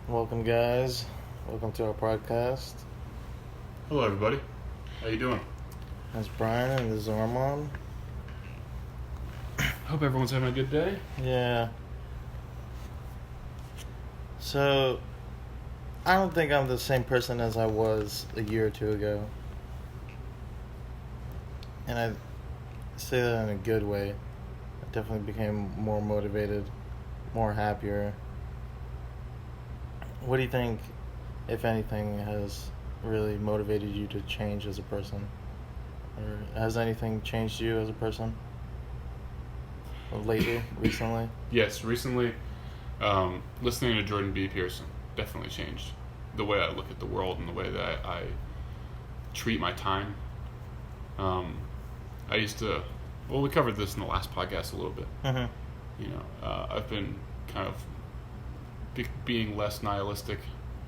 Welcome, guys. Welcome to our podcast. Hello, everybody. How you doing? That's Brian and this is Arman. Hope everyone's having a good day. Yeah. So, I don't think I'm the same person as I was a year or two ago. And I say that in a good way. I definitely became more motivated, more happier. What do you think, if anything, has really motivated you to change as a person? Or has anything changed you as a person? Lately, recently? Yes, recently, listening to Jordan B. Peterson definitely changed the way I look at the world and the way that I treat my time. I used to, we covered this in the last podcast a little bit. Mm-hmm. I've been kind of being less nihilistic,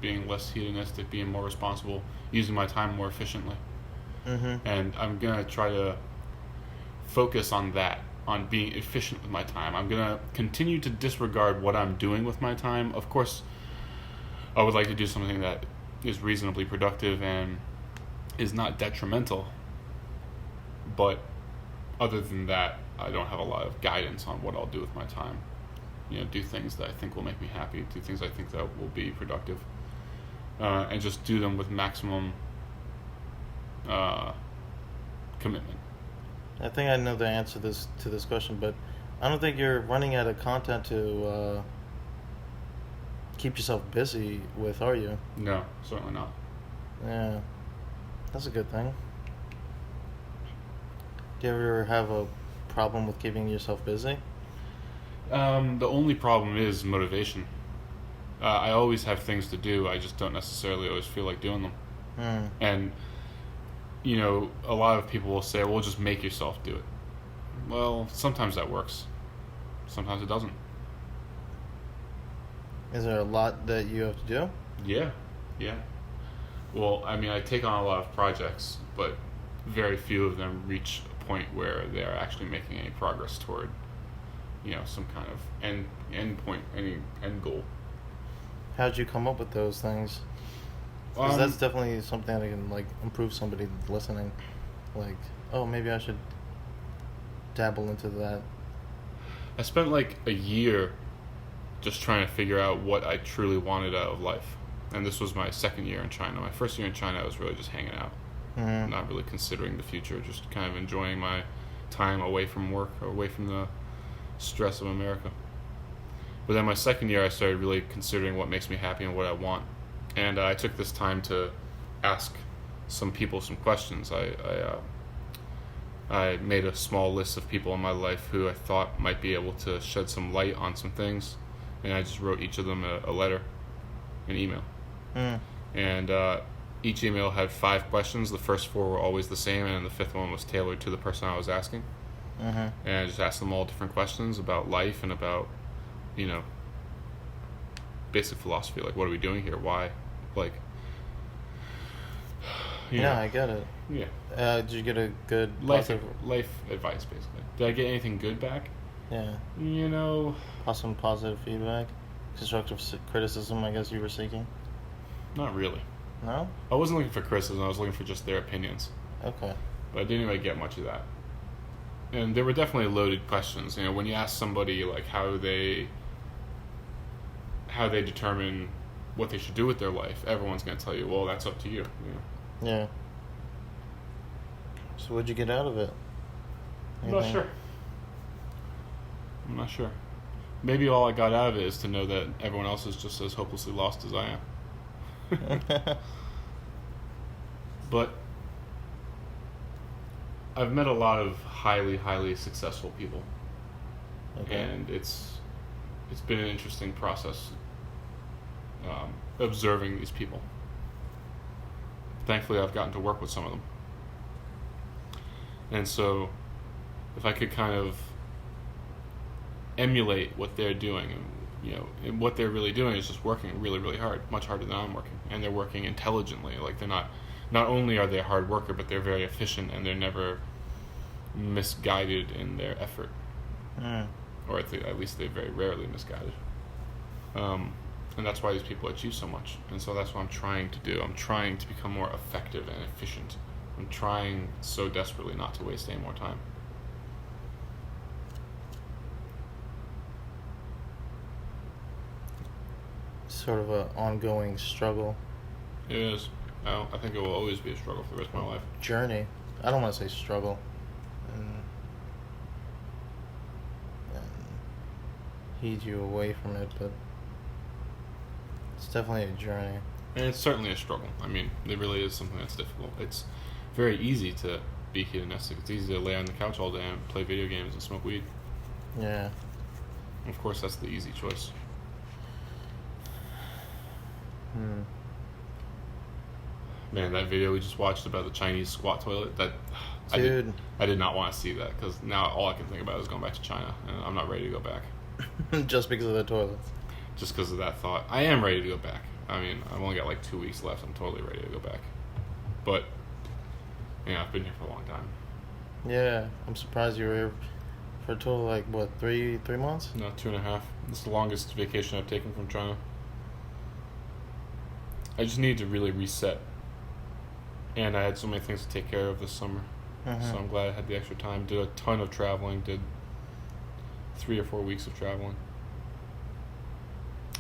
being less hedonistic, being more responsible, using my time more efficiently. Mm-hmm. And I'm going to try to focus on that, on being efficient with my time. I'm going to continue to disregard what I'm doing with my time. Of course, I would like to do something that is reasonably productive and is not detrimental. But other than that, I don't have a lot of guidance on what I'll do with my time. Do things that I think will make me happy, do things I think that will be productive, and just do them with maximum commitment. I think I know the answer to this question, but I don't think you're running out of content to keep yourself busy with, are you? No, certainly not. Yeah, that's a good thing. Do you ever have a problem with keeping yourself busy? The only problem is motivation. I always have things to do. I just don't necessarily always feel like doing them. And, a lot of people will say, well, just make yourself do it. Well, sometimes that works. Sometimes it doesn't. Is there a lot that you have to do? Yeah. Well, I take on a lot of projects, but very few of them reach a point where they're actually making any progress toward some kind of end point, any end goal. How'd you come up with those things? Because that's definitely something that can improve somebody listening. Oh, maybe I should dabble into that. I spent a year just trying to figure out what I truly wanted out of life. And this was my second year in China. My first year in China, I was really just hanging out. Mm-hmm. Not really considering the future, just kind of enjoying my time away from work, or away from the stress of America. But then my second year, I started really considering what makes me happy and what I want. And I took this time to ask some people some questions. I made a small list of people in my life who I thought might be able to shed some light on some things. And I just wrote each of them a letter, an email. And each email had 5 questions. The first 4 were always the same, and the 5th one was tailored to the person I was asking. And I just asked them all different questions about life and about, basic philosophy. What are we doing here? Why? Yeah, I get it. Yeah. Did you get a good life advice, basically. Did I get anything good back? Yeah. Some positive feedback, constructive criticism, I guess you were seeking. Not really. No? I wasn't looking for criticism. I was looking for just their opinions. Okay. But I didn't really get much of that. And there were definitely loaded questions. When you ask somebody how they determine what they should do with their life, everyone's going to tell you, well, that's up to you. Yeah. So what'd you get out of it? I'm not sure. Maybe all I got out of it is to know that everyone else is just as hopelessly lost as I am. But I've met a lot of highly, highly successful people. Okay. And it's been an interesting process observing these people. Thankfully, I've gotten to work with some of them. And so, if I could kind of emulate what they're doing, and what they're really doing is just working really, really hard, much harder than I'm working. And they're working intelligently. They're not only are they a hard worker, but they're very efficient, and they're never misguided in their effort. Or at least they're very rarely misguided. And that's why these people achieve so much. And so that's what I'm trying to do. I'm trying to become more effective and efficient. I'm trying so desperately not to waste any more time. Sort of an ongoing struggle. It is. I think it will always be a struggle for the rest of my life. Journey. I don't want to say struggle. And heed you away from it, but it's definitely a journey. And it's certainly a struggle. I mean, it really is something that's difficult. It's very easy to be hedonistic. It's easy to lay on the couch all day and play video games and smoke weed. Yeah. Of course, that's the easy choice. Man, that video we just watched about the Chinese squat toilet, Dude. I did not want to see that, because now all I can think about is going back to China, and I'm not ready to go back. Just because of the toilets. Just because of that thought. I am ready to go back. I mean, I've only got like 2 weeks left. I'm totally ready to go back. But, yeah, I've been here for a long time. Yeah, I'm surprised you were here for a total, like, what, three months? No, 2.5. It's the longest vacation I've taken from China. I just needed to really reset. And I had so many things to take care of this summer. Mm-hmm. So I'm glad I had the extra time. Did a ton of traveling. Did 3 or 4 weeks of traveling.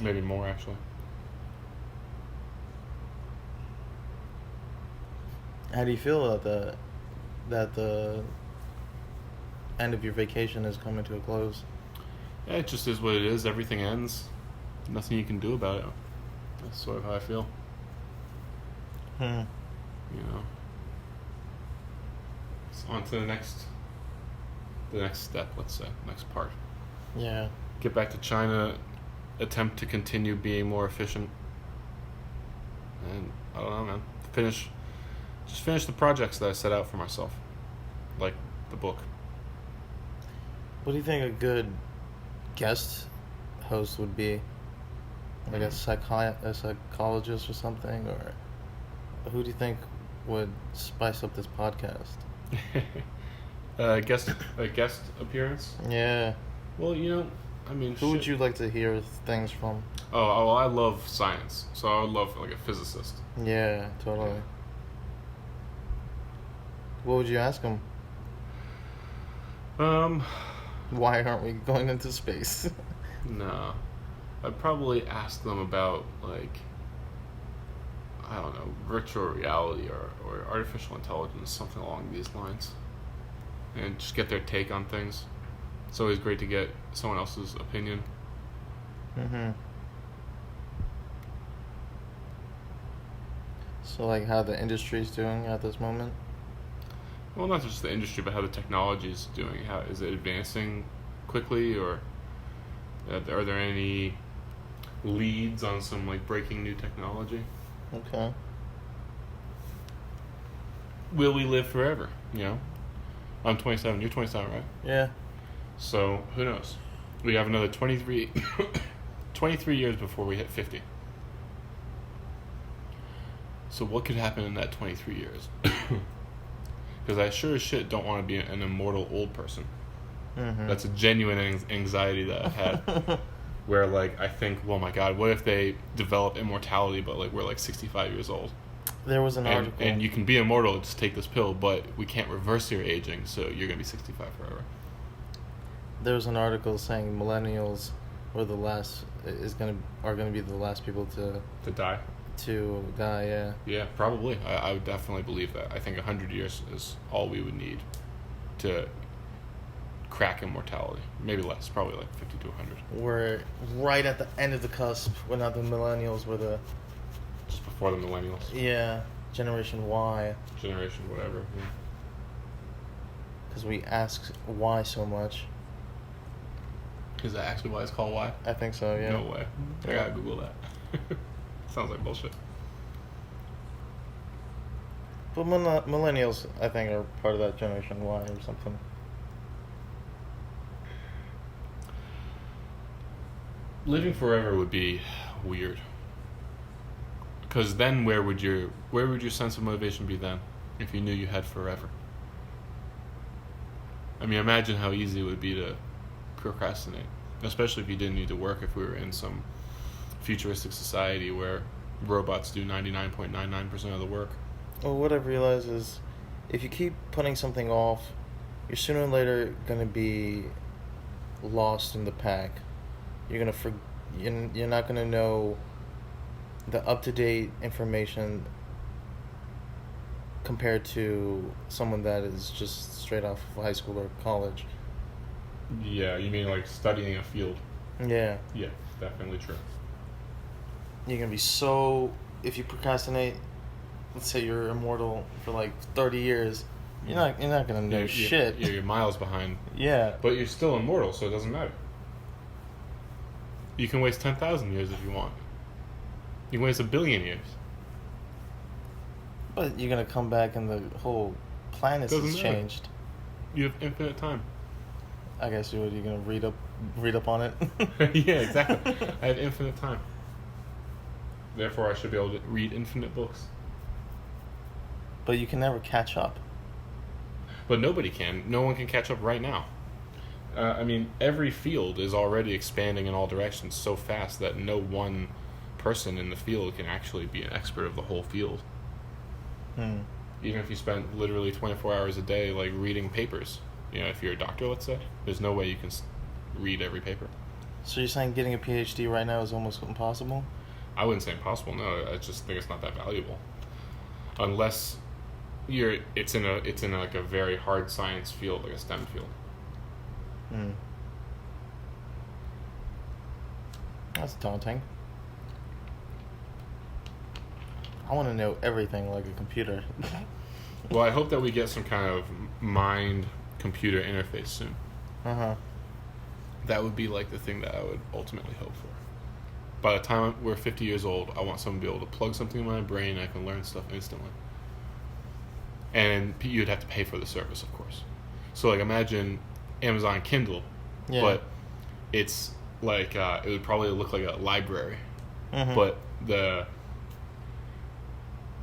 Maybe more, actually. How do you feel about that the end of your vacation is coming to a close? Yeah, it just is what it is. Everything ends. Nothing you can do about it. That's sort of how I feel. You know. It's on to the next step, let's say, next part. Yeah. Get back to China, attempt to continue being more efficient, and I don't know, man. Finish the projects that I set out for myself, like the book. What do you think a good guest host would be? Like a psychologist or something, or who do you think would spice up this podcast? A guest appearance? Yeah. Well, I mean, who would you like to hear things from? Oh, well, I love science, so I would love like a physicist. Yeah, totally. Yeah. What would you ask him? Why aren't we going into space? No. I'd probably ask them about, like, I don't know, virtual reality or artificial intelligence, something along these lines. And just get their take on things. It's always great to get someone else's opinion. Mm-hmm. So, like, how the industry's doing at this moment? Well, not just the industry, but how the technology is doing. How is it advancing quickly, or are there any leads on some like breaking new technology? Okay. Will we live forever? I'm 27. You're 27, right? Yeah. So who knows? We have another 23 years before we hit 50. So what could happen in that 23 years? Because I sure as shit don't want to be an immortal old person. Mm-hmm. That's a genuine anxiety that I've had. Where, like, I think, well, my God, what if they develop immortality, but, like, we're, like, 65 years old? There was an article. And you can be immortal, just take this pill, but we can't reverse your aging, so you're going to be 65 forever. There was an article saying millennials are going to be the last people to die? To die, yeah. Yeah, probably. I would definitely believe that. I think 100 years is all we would need to crack immortality. Maybe less, probably like 50 to 100. We're right at the end of the cusp. We're not the millennials, we're the... Just before the millennials. Yeah, Generation Y. Generation whatever, yeah. Because we ask why so much. Is that actually why it's called Y? I think so, yeah. No way. I gotta Google that. Sounds like bullshit. But millennials, I think, are part of that Generation Y or something. Living forever would be weird. Because then where would your sense of motivation be then? If you knew you had forever? I mean, imagine how easy it would be to procrastinate. Especially if you didn't need to work, if we were in some futuristic society where robots do 99.99% of the work. Well, what I've realized is, if you keep putting something off, you're sooner or later gonna be lost in the pack. You're not gonna know the up-to-date information compared to someone that is just straight off of high school or college. Yeah, you mean like studying a field? Yeah. Yeah, definitely true. You're gonna be so, if you procrastinate, let's say you're immortal for like 30 years, you're not gonna know shit. You're miles behind. Yeah. But you're still immortal, so it doesn't matter. You can waste 10,000 years if you want. You can waste 1 billion years. But you're gonna come back and the whole planet has changed. You have infinite time. I guess you're gonna read up on it. Yeah, exactly. I have infinite time. Therefore, I should be able to read infinite books. But you can never catch up. But nobody can. No one can catch up right now. I mean, every field is already expanding in all directions so fast that no one person in the field can actually be an expert of the whole field. Even if you spent literally 24 hours a day like reading papers. You know, if you're a doctor, let's say, there's no way you can read every paper. So you're saying getting a PhD right now is almost impossible? I wouldn't say impossible. No, I just think it's not that valuable, unless it's in like a very hard science field, like a STEM field. That's daunting. I want to know everything like a computer. Well, I hope that we get some kind of mind-computer interface soon. That would be like the thing that I would ultimately hope for. By the time we're 50 years old, I want someone to be able to plug something in my brain and I can learn stuff instantly. And you'd have to pay for the service, of course. So, like, imagine Amazon Kindle, but it's like, it would probably look like a library. But the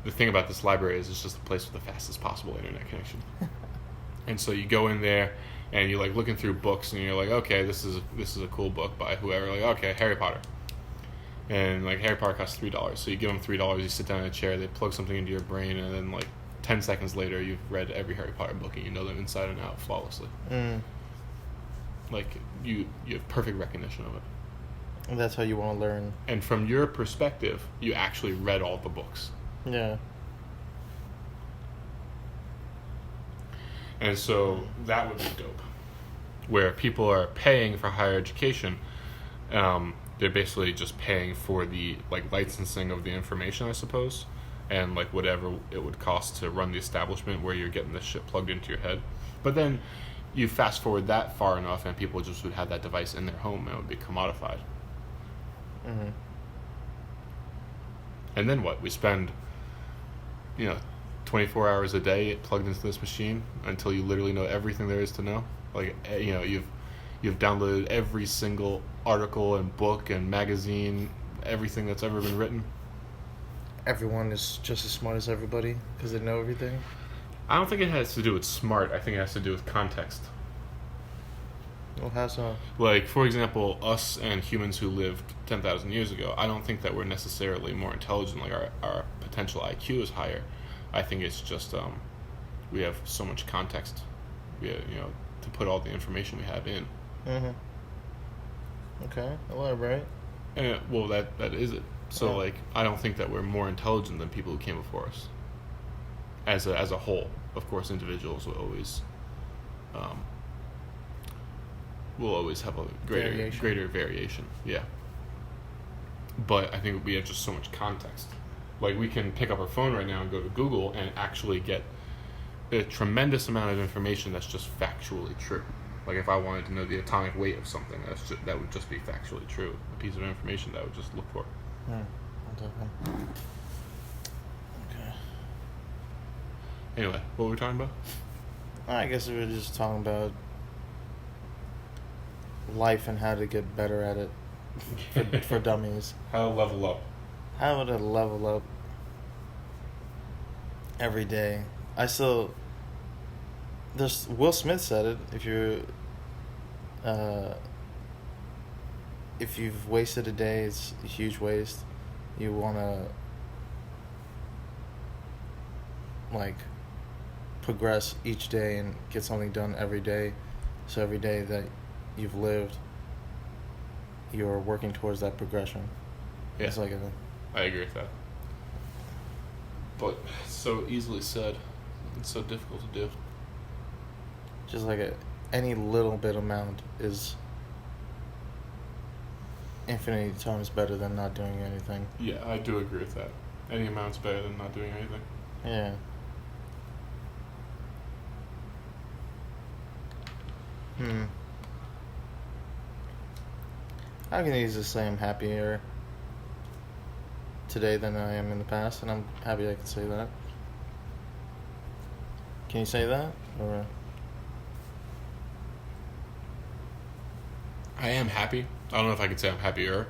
thing about this library is it's just a place with the fastest possible internet connection. And so you go in there and you're, like, looking through books and you're like, okay, this is a cool book by whoever. Like, okay, Harry Potter. And, like, Harry Potter costs $3. So you give them $3, you sit down in a chair, they plug something into your brain, and then, like, 10 seconds later, you've read every Harry Potter book and you know them inside and out flawlessly. Like, you have perfect recognition of it. And that's how you want to learn. And from your perspective, you actually read all the books. Yeah. And so that would be dope. Where people are paying for higher education, they're basically just paying for the, like, licensing of the information, I suppose. And, like, whatever it would cost to run the establishment where you're getting this shit plugged into your head. But then you fast forward that far enough and people just would have that device in their home and it would be commodified. And then what? We spend, 24 hours a day plugged into this machine until you literally know everything there is to know. Like, you've downloaded every single article and book and magazine, everything that's ever been written. Everyone is just as smart as everybody because they know everything? I don't think it has to do with smart. I think it has to do with context. Well, how so? Like, for example, us and humans who lived 10,000 years ago, I don't think that we're necessarily more intelligent. Like, our potential IQ is higher. I think it's just we have so much context, to put all the information we have in. Okay, elaborate. Well, that is it. So, like, I don't think that we're more intelligent than people who came before us. As a whole, of course, individuals will always have a greater variation. Yeah. But I think we have just so much context. Like, we can pick up our phone right now and go to Google and actually get a tremendous amount of information that's just factually true. Like, if I wanted to know the atomic weight of something, that would just be factually true. A piece of information that I would just look for. Okay. Anyway, what were we talking about? I guess we were just talking about life and how to get better at it for dummies. How to level up. How to level up every day. Will Smith said it. If you're if you've wasted a day, it's a huge waste. You want to, like, progress each day and get something done every day. So every day that you've lived, you're working towards that progression. Yeah. It's like I agree with that. But it's so easily said. It's so difficult to do. just like any little bit amount is infinity times better than not doing anything. Yeah, I do agree with that. Any amount's better than not doing anything. Yeah. I can easily say I'm happier today than I am in the past, and I'm happy I can say that. Can you say that? Or I am happy. I don't know if I could say I'm happier,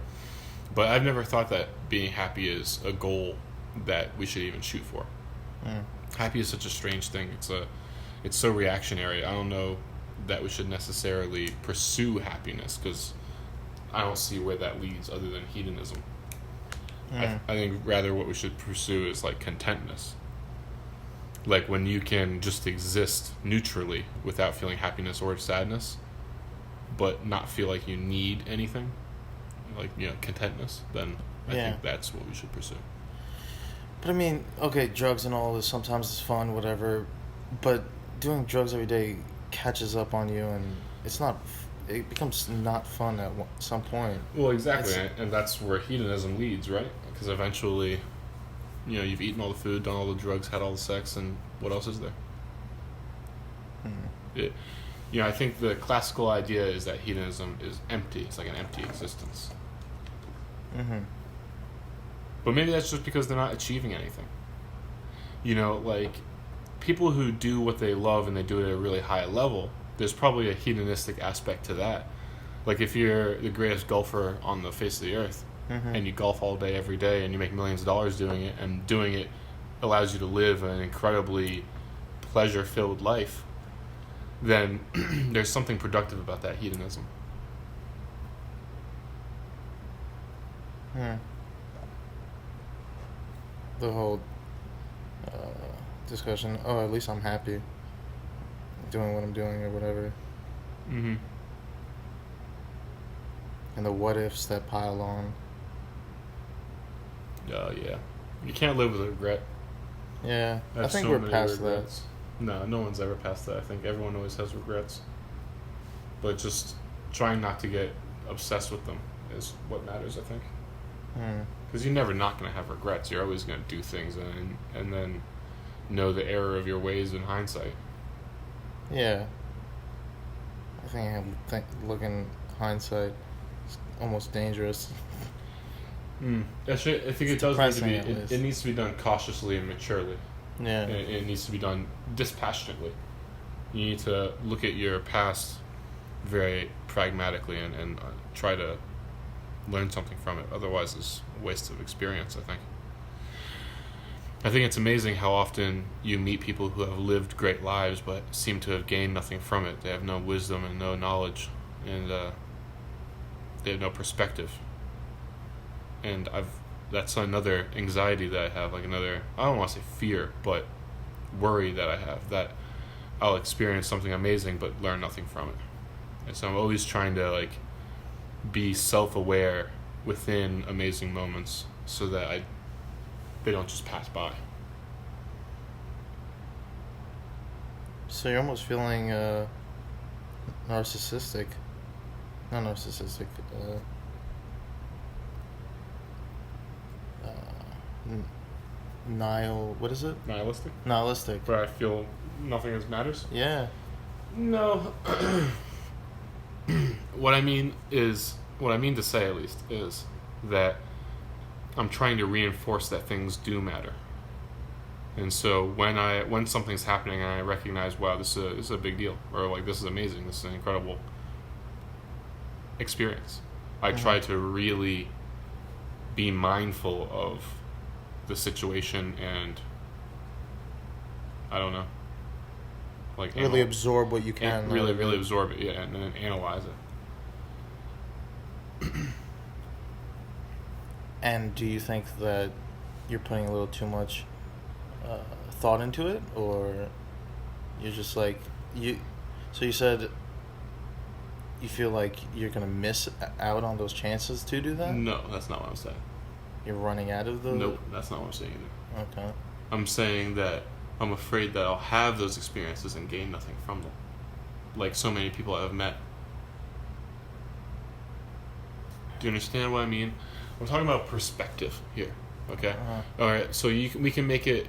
but I've never thought that being happy is a goal that we should even shoot for. Happy is such a strange thing. It's so reactionary. I don't know that we should necessarily pursue happiness, because I don't see where that leads other than hedonism. I think rather what we should pursue is like contentness. Like when you can just exist neutrally without feeling happiness or sadness, but not feel like you need anything, like, you know, contentness, then I think that's what we should pursue. But I mean, okay, drugs and all this, sometimes it's fun, whatever, but doing drugs every day catches up on you, and it becomes not fun at some point. Well, exactly, and that's where hedonism leads, right? Because eventually, you know, you've eaten all the food, done all the drugs, had all the sex, and what else is there? You know, I think the classical idea is that hedonism is empty. It's like an empty existence. But maybe that's just because they're not achieving anything. You know, like, people who do what they love and they do it at a really high level, there's probably a hedonistic aspect to that. Like, if you're the greatest golfer on the face of the earth, and you golf all day, every day, and you make millions of dollars doing it, and doing it allows you to live an incredibly pleasure-filled life, then there's something productive about that hedonism. The whole discussion, oh, at least I'm happy doing what I'm doing or whatever. And the what ifs that pile on. Yeah. You can't live with regret. Yeah, I think we're past regrets. No one's ever past that. I think everyone always has regrets. But just trying not to get obsessed with them is what matters, I think. Because you're never not going to have regrets. You're always going to do things and then know the error of your ways in hindsight. Yeah. I think looking hindsight is almost dangerous. I think it does need to be. It needs to be done cautiously and maturely. Yeah. It needs to be done dispassionately. You need to look at your past very pragmatically and try to learn something from it. Otherwise, it's a waste of experience, I think it's amazing how often you meet people who have lived great lives but seem to have gained nothing from it. They have no wisdom and no knowledge, and they have no perspective. And that's another anxiety that I have, like another, I don't want to say fear, but worry that I have, that I'll experience something amazing but learn nothing from it. And so I'm always trying to, like, be self-aware within amazing moments so that they don't just pass by. So you're almost feeling narcissistic. Not narcissistic. What is it? Nihilistic? Nihilistic. Where I feel nothing else matters? Yeah. No. What I mean to say, at least, is that I'm trying to reinforce that things do matter. And so when something's happening and I recognize, wow, this is a big deal, or like, this is amazing, this is an incredible experience, I try to really be mindful of the situation and, I don't know, like, really absorb what you can. Really absorb it, yeah, and then analyze it. And do you think that you're putting a little too much thought into it, or you're just like you? So you said you feel like you're gonna miss out on those chances to do that. No, that's not what I'm saying. You're running out of those. Nope, that's not what I'm saying either. Okay. I'm saying that I'm afraid that I'll have those experiences and gain nothing from them, like so many people I've met. Do you understand what I mean? I'm talking about perspective here. Okay. All right. So we can make it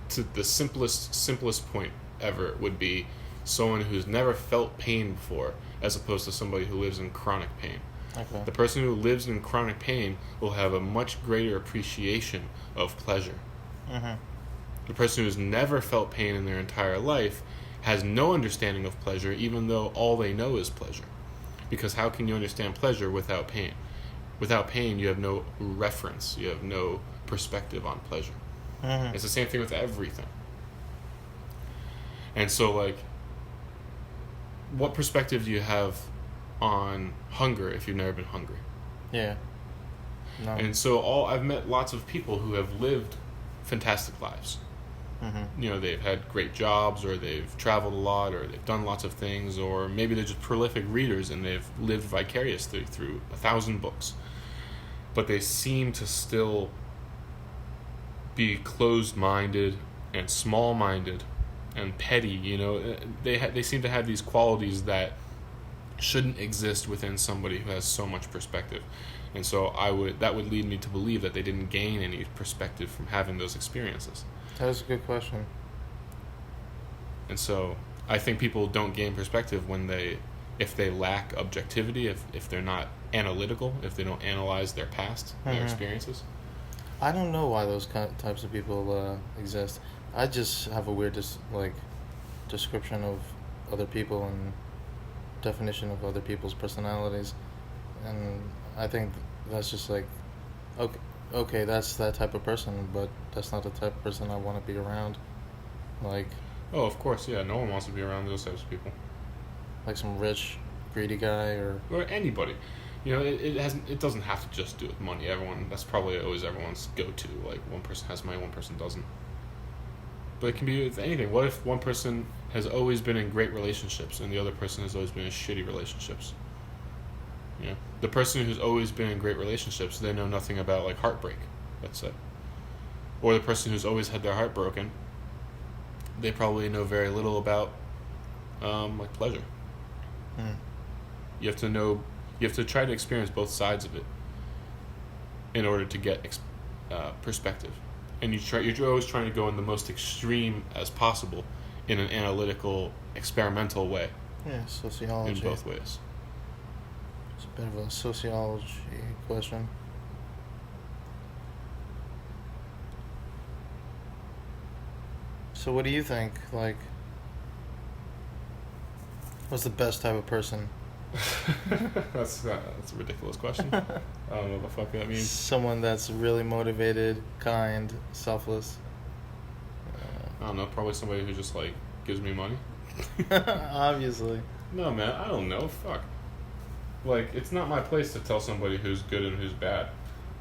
to the simplest point ever would be someone who's never felt pain before, as opposed to somebody who lives in chronic pain. Okay. The person who lives in chronic pain will have a much greater appreciation of pleasure. Mm-hmm. The person who's never felt pain in their entire life has no understanding of pleasure, even though all they know is pleasure. Because how can you understand pleasure without pain? Without pain, you have no reference. You have no perspective on pleasure. Mm-hmm. It's the same thing with everything. And so, like, what perspective do you have on hunger if you've never been hungry? Yeah. No. And so I've met lots of people who have lived fantastic lives. Mm-hmm. You know, they've had great jobs, or they've traveled a lot, or they've done lots of things, or maybe they're just prolific readers and they've lived vicariously through 1,000 books. But they seem to still be closed-minded and small-minded and petty. You know, they seem to have these qualities that shouldn't exist within somebody who has so much perspective. And so that would lead me to believe that they didn't gain any perspective from having those experiences. That was a good question. And so I think people don't gain perspective if they lack objectivity, if they're not analytical, if they don't analyze their past, their experiences. I don't know why those types of people exist. I just have a weird description of other people and definition of other people's personalities, and I think that's just like, okay, that's that type of person, but that's not the type of person I want to be around. Like, oh, of course, yeah, no one wants to be around those types of people. Like some rich, greedy guy, or anybody. You know, it doesn't have to just do with money. That's probably always everyone's go-to. Like, one person has money, one person doesn't. But it can be with anything. What if one person has always been in great relationships and the other person has always been in shitty relationships? You know, the person who's always been in great relationships, they know nothing about, like, heartbreak, let's say. Or the person who's always had their heart broken, they probably know very little about, like, pleasure. You have to try to experience both sides of it in order to get perspective. And you're always trying to go in the most extreme as possible in an analytical, experimental way. Yeah, sociology. In both ways. It's a bit of a sociology question. So what do you think, like, what's the best type of person? That's a ridiculous question. I don't know what the fuck that means. Someone that's really motivated, kind, selfless. I don't know, probably somebody who just, like, gives me money. Obviously. No, man, I don't know. Fuck. Like, it's not my place to tell somebody who's good and who's bad.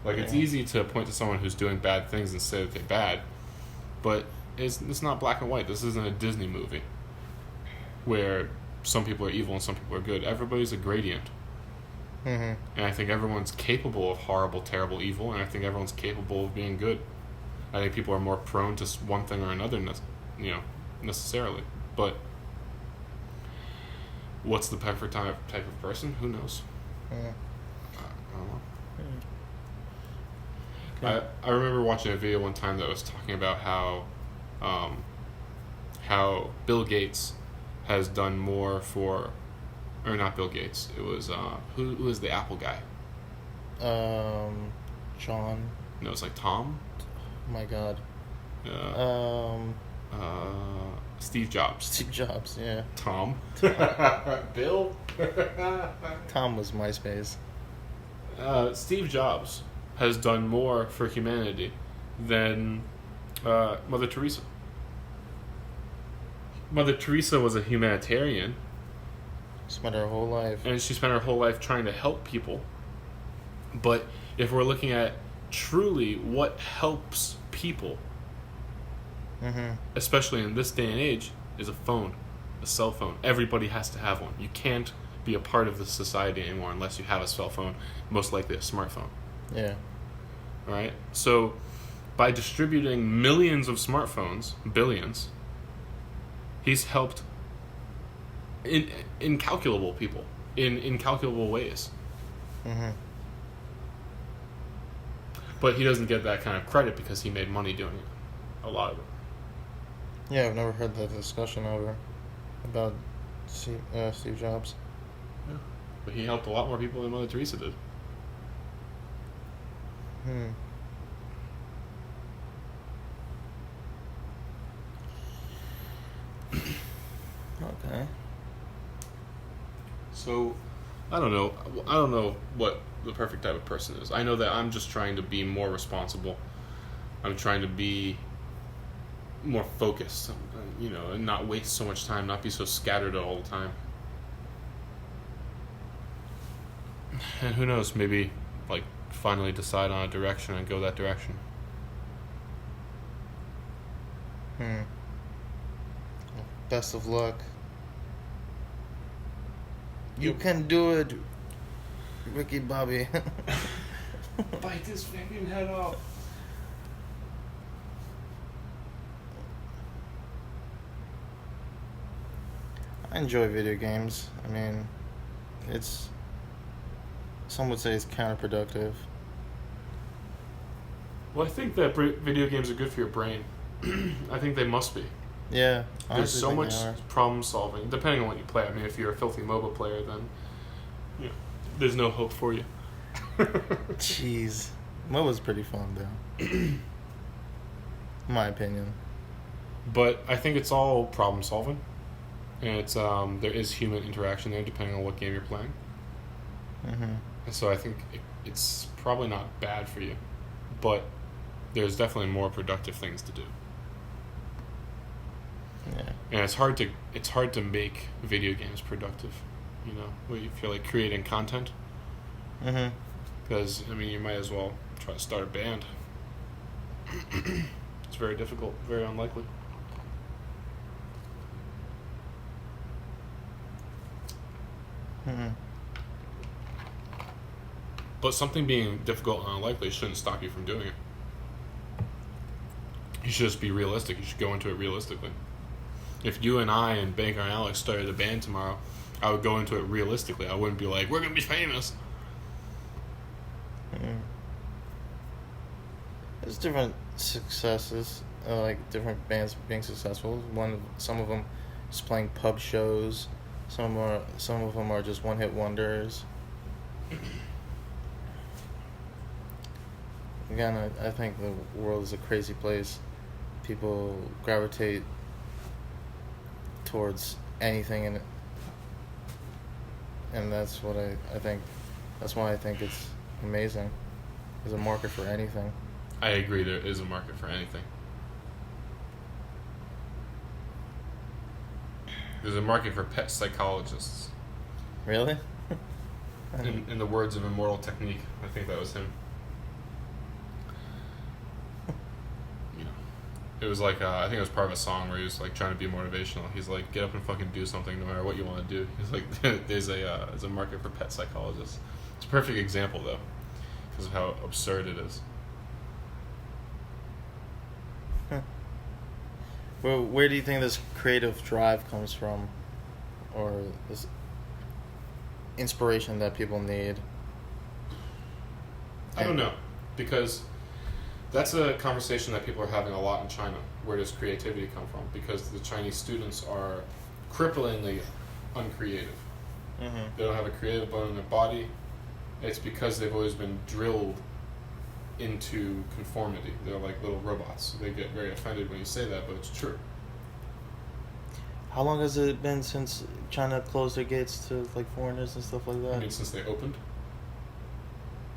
Like, it's easy to point to someone who's doing bad things and say that they're bad, but it's not black and white. This isn't a Disney movie where some people are evil and some people are good. Everybody's a gradient. And I think everyone's capable of horrible, terrible evil, and I think everyone's capable of being good. I think people are more prone to one thing or another, necessarily. But what's the perfect type of person? Who knows? I don't know. Okay. I remember watching a video one time that was talking about how Bill Gates has done more for, or not Bill Gates. It was who was the Apple guy? John. No, it's like Tom. Oh my God. Steve Jobs. Steve Jobs, yeah. Tom. Bill. Tom was MySpace. Steve Jobs has done more for humanity than Mother Teresa. Mother Teresa was a humanitarian. Spent her whole life. And she spent her whole life trying to help people. But if we're looking at truly what helps people, especially in this day and age, is a phone, a cell phone. Everybody has to have one. You can't be a part of this society anymore unless you have a cell phone, most likely a smartphone. Yeah. All right? So by distributing millions of smartphones, billions, he's helped incalculable people in incalculable ways. But he doesn't get that kind of credit because he made money doing it. A lot of it. Yeah, I've never heard that discussion ever about Steve Jobs. Yeah. But he helped a lot more people than Mother Teresa did. Okay. So, I don't know what the perfect type of person is. I know that I'm just trying to be more responsible. I'm trying to be more focused, and not waste so much time, not be so scattered all the time. And who knows, maybe, finally decide on a direction and go that direction. Best of luck. You can do it, Ricky Bobby. Bite this fucking head off. I enjoy video games. I mean, some would say it's counterproductive. Well, I think that video games are good for your brain. I think they must be. Yeah. There's so much problem solving, depending on what you play. I mean, if you're a filthy MOBA player, then there's no hope for you. Jeez. MOBA's pretty fun, though. In my opinion. But I think it's all problem solving. And it's there is human interaction there, depending on what game you're playing. And so I think it's probably not bad for you. But there's definitely more productive things to do. Yeah. And it's hard to make video games productive, if you're creating content. Because you might as well try to start a band. It's very difficult, very unlikely. But something being difficult and unlikely shouldn't stop you from doing it. You should just be realistic. You should go into it realistically. If you and I and Banker and Alex started a band tomorrow, I would go into it realistically. I wouldn't be like, we're going to be famous. There's different successes, different bands being successful. Some of them just playing pub shows. Some of them are just one-hit wonders. Again, I think the world is a crazy place. People gravitate towards anything in it, and that's what I think. That's why I think it's amazing. There's a market for anything. I agree. There is a market for anything. There's a market for pet psychologists. Really? In the words of Immortal Technique, I think that was him. It was I think it was part of a song where he was trying to be motivational. He's like, get up and fucking do something no matter what you want to do. He's like, there's a market for pet psychologists. It's a perfect example though, because of how absurd it is. Well, where do you think this creative drive comes from, or this inspiration that people need? I don't know, because that's a conversation that people are having a lot in China. Where does creativity come from? Because the Chinese students are cripplingly uncreative. They don't have a creative bone in their body. It's because they've always been drilled into conformity. They're like little robots. They get very offended when you say that, but it's true. How long has it been since China closed their gates to foreigners and stuff like that? I mean, since they opened?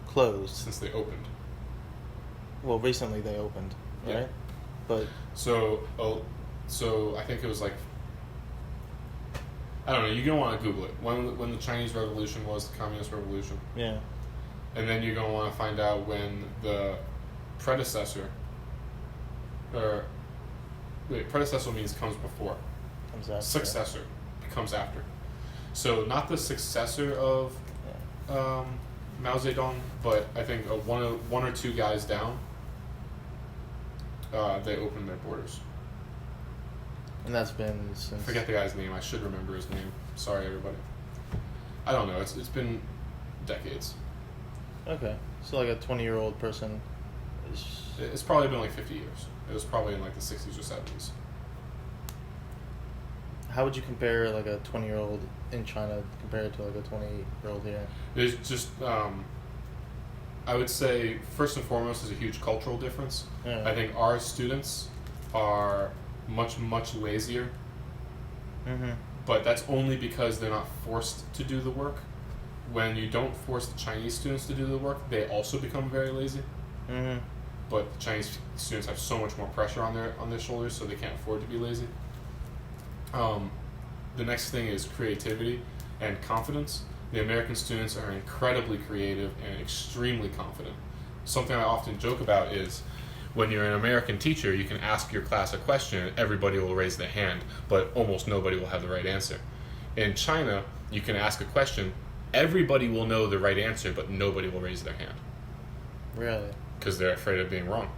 Closed. Since they opened. Well, recently they opened, right? Yeah. But so I think it was I don't know. You don't want to Google it. When the Chinese Revolution was, the Communist Revolution. Yeah. And then you're going to want to find out when the predecessor, or wait, predecessor means comes before. Comes after. Successor comes after. So not the successor of Mao Zedong, but I think one or two guys down, they opened their borders. And that's been since... Forget the guy's name. I should remember his name. Sorry, everybody. I don't know. It's been decades. Okay. So like a 20-year-old person is... It's probably been like 50 years. It was probably in like the 60s or 70s. How would you compare like a 20-year-old in China compared to like a 20-year-old here? There's just, I would say, first and foremost, is a huge cultural difference. Yeah. I think our students are much, much lazier. Mm-hmm. But that's only because they're not forced to do the work. When you don't force the Chinese students to do the work, they also become very lazy. Mm-hmm. But the Chinese students have so much more pressure on their shoulders, so they can't afford to be lazy. The next thing is creativity and confidence. The American students are incredibly creative and extremely confident. Something I often joke about is when you're an American teacher, you can ask your class a question and everybody will raise their hand, but almost nobody will have the right answer. In China, you can ask a question, everybody will know the right answer, but nobody will raise their hand. Really? Because they're afraid of being wrong.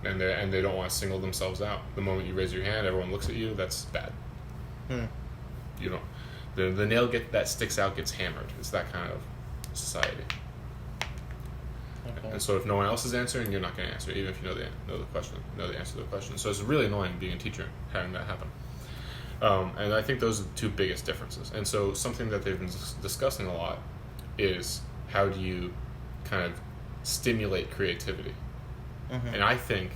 And they don't want to single themselves out. The moment you raise your hand, everyone looks at you, that's bad. You know, the nail that sticks out gets hammered. It's that kind of society. Okay. And so if no one else is answering, you're not going to answer, even if you know the answer to the question. So it's really annoying being a teacher, having that happen. And I think those are the two biggest differences. And so something that they've been discussing a lot is how do you kind of stimulate creativity. Mm-hmm. And I think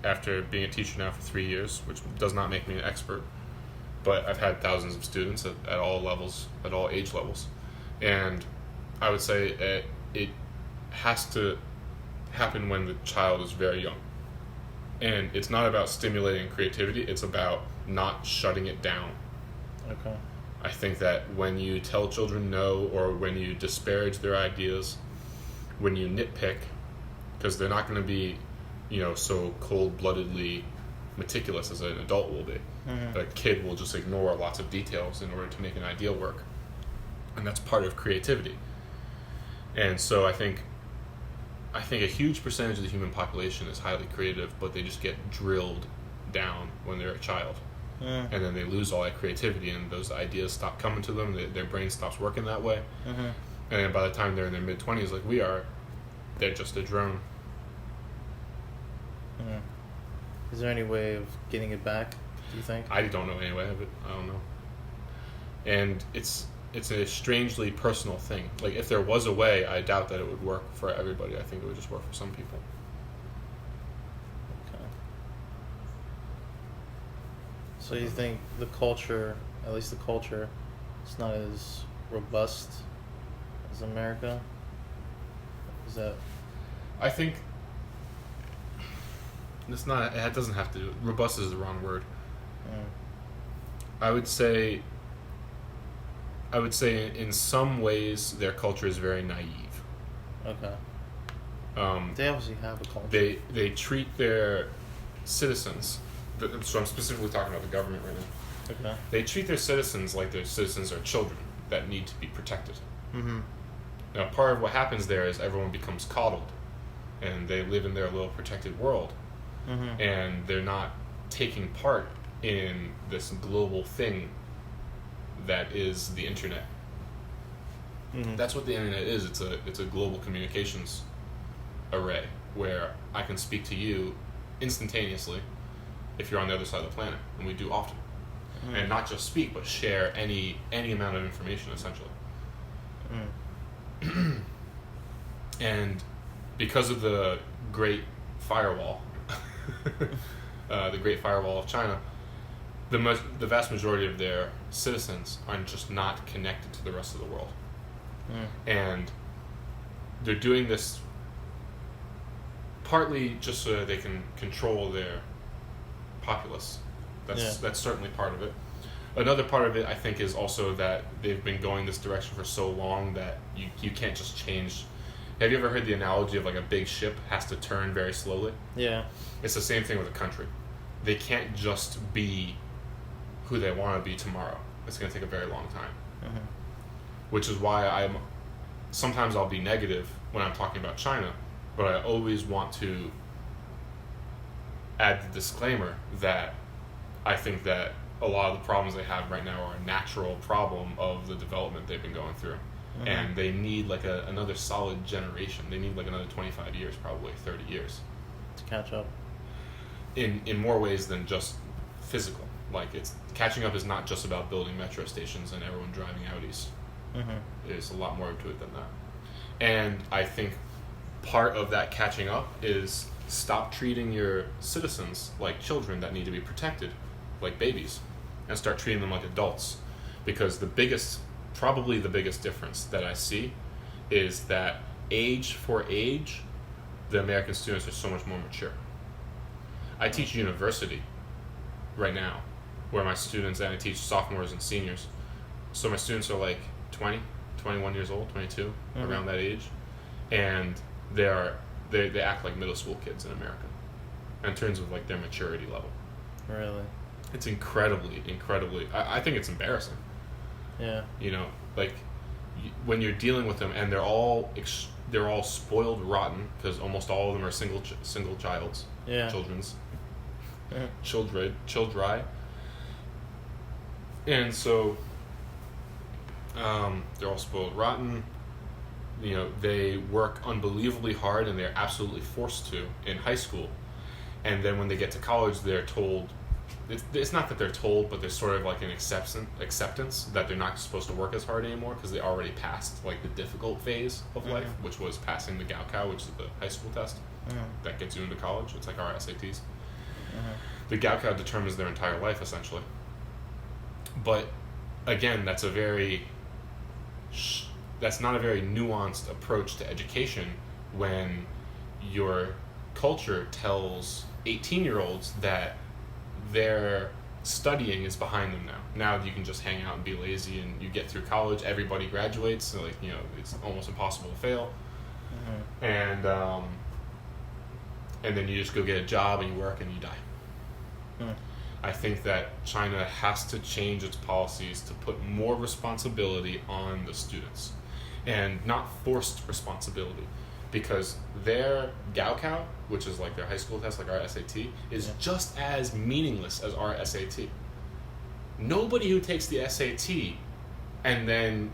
after being a teacher now for 3 years, which does not make me an expert, but I've had thousands of students at all levels, at all age levels, and I would say it has to happen when the child is very young. And it's not about stimulating creativity, it's about not shutting it down. Okay. I think that when you tell children no, or when you disparage their ideas, when you nitpick, because they're not going to be, so cold-bloodedly meticulous as an adult will be. Mm-hmm. A kid will just ignore lots of details in order to make an idea work. And that's part of creativity. And so I think a huge percentage of the human population is highly creative, but they just get drilled down when they're a child. Mm-hmm. And then they lose all that creativity, and those ideas stop coming to them, their brain stops working that way. Mm-hmm. And then by the time they're in their mid-20s, like we are, they're just a drone. Mm-hmm. Is there any way of getting it back, do you think? I don't know any way of it. I don't know. And it's a strangely personal thing. Like, if there was a way, I doubt that it would work for everybody. I think it would just work for some people. Okay. So you think the culture, at least the culture, is not as robust as America? Is that... I think it's not. It doesn't have to. Robust is the wrong word. I would say in some ways their culture is very naive. Okay. They obviously have a culture. They treat their citizens. So I'm specifically talking about the government right now. Okay. They treat their citizens like their citizens are children that need to be protected. Mm-hmm. Now, part of what happens there is everyone becomes coddled, and they live in their little protected world. Mm-hmm. And they're not taking part in this global thing that is the internet. Mm-hmm. That's what the internet is. It's a global communications array where I can speak to you instantaneously if you're on the other side of the planet, and we do often. Mm-hmm. And not just speak, but share any amount of information, essentially. Mm. And because of the Great Firewall, the Great Firewall of China, the vast majority of their citizens are just not connected to the rest of the world. And they're doing this partly just so that they can control their populace. That's certainly part of it. Another part of it, I think, is also that they've been going this direction for so long that you can't just change. Have you ever heard the analogy of like a big ship has to turn very slowly? Yeah. It's the same thing with a country. They can't just be who they want to be tomorrow. It's going to take a very long time. Mm-hmm. Which is why sometimes I'll be negative when I'm talking about China, but I always want to add the disclaimer that I think that a lot of the problems they have right now are a natural problem of the development they've been going through. Mm-hmm. And they need like another solid generation. They need like another 25 years, probably 30 years. To catch up. In more ways than just physical. Like, it's catching up is not just about building metro stations and everyone driving Audis. Mm-hmm. There's a lot more to it than that. And I think part of that catching up is stop treating your citizens like children that need to be protected, like babies, and start treating them like adults. Because probably the biggest difference that I see is that age for age, the American students are so much more mature. I teach university right now, where my students, and I teach sophomores and seniors. So my students are like 20, 21 years old, 22, mm-hmm. around that age. And they act like middle school kids in America in terms of like their maturity level. Really? It's incredibly, I think it's embarrassing. Yeah. You know, like when you're dealing with them and they're all spoiled rotten because almost all of them are single childs. Yeah. Children's. Yeah. Children. And so they're all spoiled rotten. You know, they work unbelievably hard and they're absolutely forced to in high school. And then when they get to college, they're told, it's not that they're told, but there's sort of like an acceptance that they're not supposed to work as hard anymore because they already passed like the difficult phase of mm-hmm. life, which was passing the Gaokao, which is the high school test mm-hmm. that gets you into college. It's like our SATs. Mm-hmm. The Gaokao determines their entire life, essentially. But again, that's not a very nuanced approach to education when your culture tells 18-year-olds that their studying is behind them now. Now you can just hang out and be lazy and you get through college, everybody graduates, so like, you know, it's almost impossible to fail. Mm-hmm. And then you just go get a job and you work and you die. Mm. I think that China has to change its policies to put more responsibility on the students and not forced responsibility, because their Gaokao, which is like their high school test, like our SAT, is just as meaningless as our SAT. Nobody who takes the SAT and then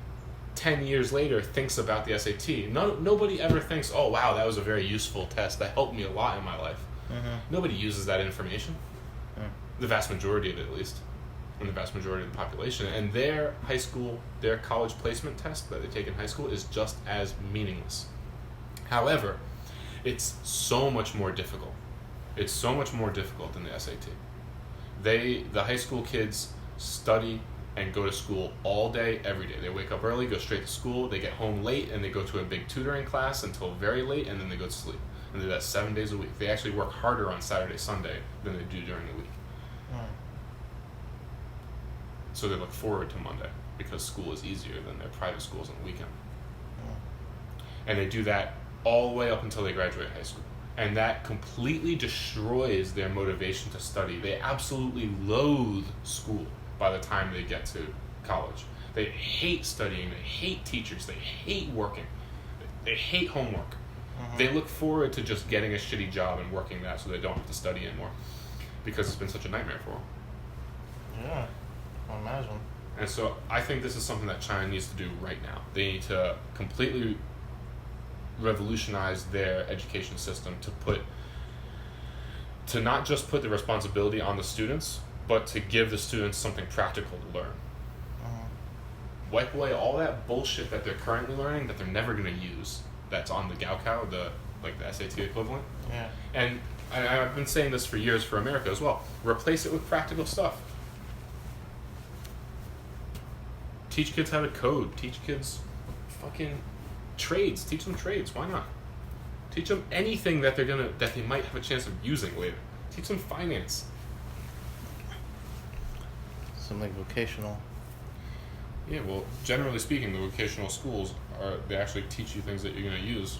10 years later thinks about the SAT. Nobody ever thinks, oh wow, that was a very useful test, that helped me a lot in my life. Mm-hmm. Nobody uses that information. The vast majority of it, at least, and the vast majority of the population. And their college placement test that they take in high school is just as meaningless. However, it's so much more difficult. It's so much more difficult than the SAT. The high school kids study and go to school all day, every day. They wake up early, go straight to school, they get home late, and they go to a big tutoring class until very late, and then they go to sleep. And they do that 7 days a week. They actually work harder on Saturday, Sunday than they do during the week. So they look forward to Monday because school is easier than their private schools on the weekend. And they do that all the way up until they graduate high school. And that completely destroys their motivation to study. They absolutely loathe school by the time they get to college. They hate studying, they hate teachers, they hate working, they hate homework. Mm-hmm. They look forward to just getting a shitty job and working that so they don't have to study anymore, because it's been such a nightmare for them. Yeah, I imagine. And so I think this is something that China needs to do right now. They need to completely revolutionize their education system to not just put the responsibility on the students, but to give the students something practical to learn. Wipe away all that bullshit that they're currently learning that they're never going to use, that's on the Gaokao, the SAT equivalent. Yeah. And I've been saying this for years for America as well. Replace it with practical stuff. Teach kids how to code. Teach kids fucking trades. Teach them trades. Why not? Teach them anything that they might have a chance of using later. Teach them finance. Something vocational. Yeah, well, generally speaking, the vocational schools they actually teach you things that you're going to use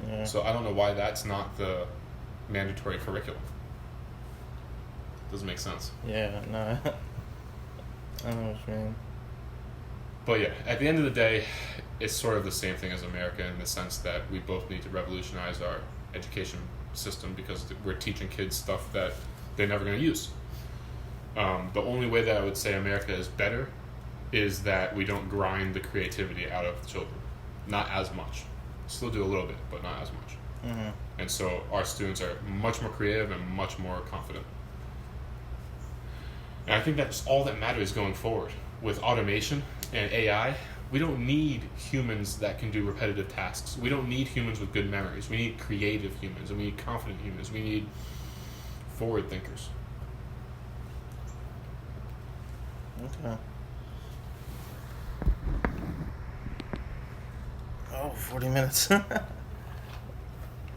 Yeah. So I don't know why that's not the mandatory curriculum. Doesn't make sense. Yeah, no. I know what you mean. But yeah, at the end of the day, it's sort of the same thing as America in the sense that we both need to revolutionize our education system because we're teaching kids stuff that they're never going to use. The only way that I would say America is better is that we don't grind the creativity out of the children. Not as much. Still do a little bit, but not as much. Mm-hmm. And so our students are much more creative and much more confident. And I think that's all that matters going forward. With automation and AI, we don't need humans that can do repetitive tasks. We don't need humans with good memories. We need creative humans, and we need confident humans. We need forward thinkers. Okay. Oh, 40 minutes. All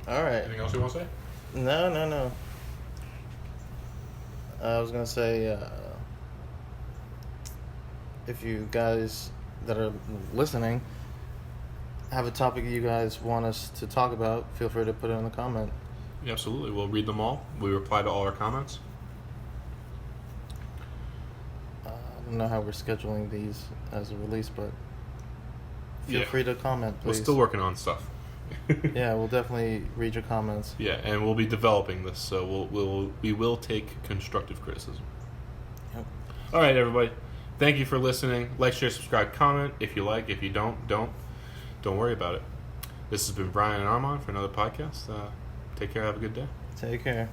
right. Anything else you want to say? No. I was going to say, if you guys that are listening have a topic you guys want us to talk about, feel free to put it in the comment. Yeah, absolutely. We'll read them all. We reply to all our comments. I don't know how we're scheduling these as a release, but feel Yeah. free to comment, please. We're still working on stuff. Yeah, we'll definitely read your comments. Yeah, and we'll be developing this, so we will take constructive criticism. Yep. All right, everybody. Thank you for listening. Like, share, subscribe, comment. If you like, if you don't. Don't worry about it. This has been Brian and Arman for another podcast. Take care. Have a good day. Take care.